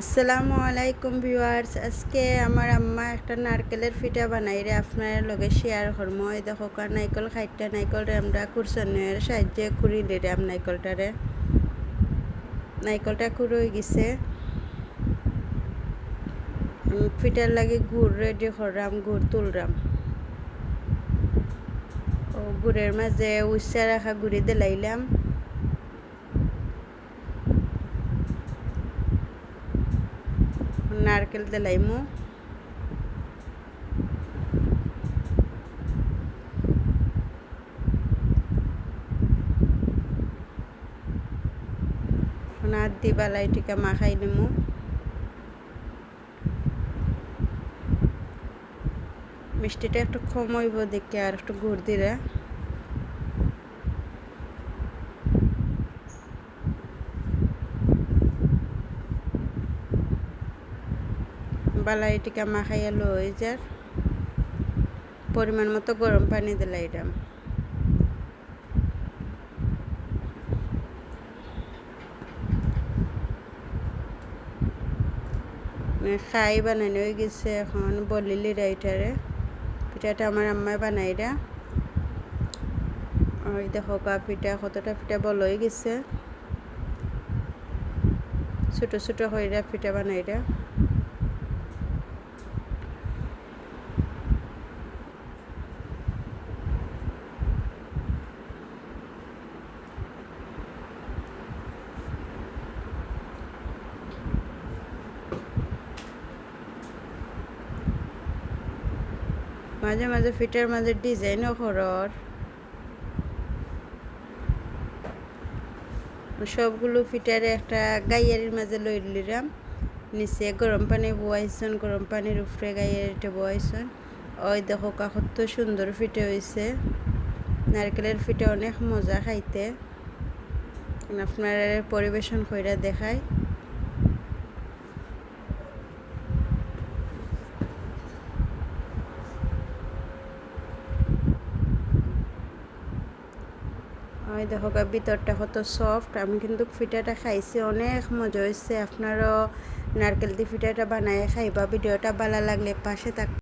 আসসালামু আলাইকুম ভিউয়ার্স। আজকে আমার আম্মা একটা নারকেলের পিঠা বানাই রে আপনার লগে শেয়ার করবো। এই দেখো নাইকল খাইটা নাইকলরে আমরা কুরসনের সাহায্যে কুড়িলে রে নাইকলটা কুড়ে গেছে। পিঠার লাগে গুড় রেডি করলাম, গুড় তুললাম। ও গুড়ের মাঝে উচ্চা রাখা গুড়ি দিলাইলাম। নারকেল দিলাইমু। হাত দি বালাই টিকা মাখাই নিমু। মিষ্টিটা একটু কম হইব দেখে আর একটু গুড় দিলে বালাই টিকা মাখাইয়া লই যার পরিমাণ মতো গরম পানি দিলাইলাম। খাই বানানো হয়ে গেছে, এখন বলিলি রাইটারে পিঠাটা আমার আম্মায় বানাইরা। ওই দেখো পিঠা কতটা পিঠা বল হয়ে গেছে, ছোটো ছোটো হইরা পিঠা বানাইরা। মাঝে মাঝে পিঠার মাঝে ডিজাইনও করর। সবগুলো পিঠারে একটা গাইয়ারির মাঝে লই লিলাম। নিচে গরম পানি বয়াইছন, গরম পানির উপরে গাইয়ারিটা বয়াইছন। ওই দেখো কত সুন্দর পিঠা হয়েছে। নারকেলের পিঠা অনেক মজা খাইতে। আপনার পরিবেশন কইরা দেখাই। ওই দেখো ভিতরটা কত সফট। আমি কিন্তু পিঠাটা খাইছি, অনেক মজা হয়েছে। আপনারও নারকেল দিয়ে পিঠাটা বানায় খাইবা। ভিডিওটা ভালো লাগলে পাশে থাক।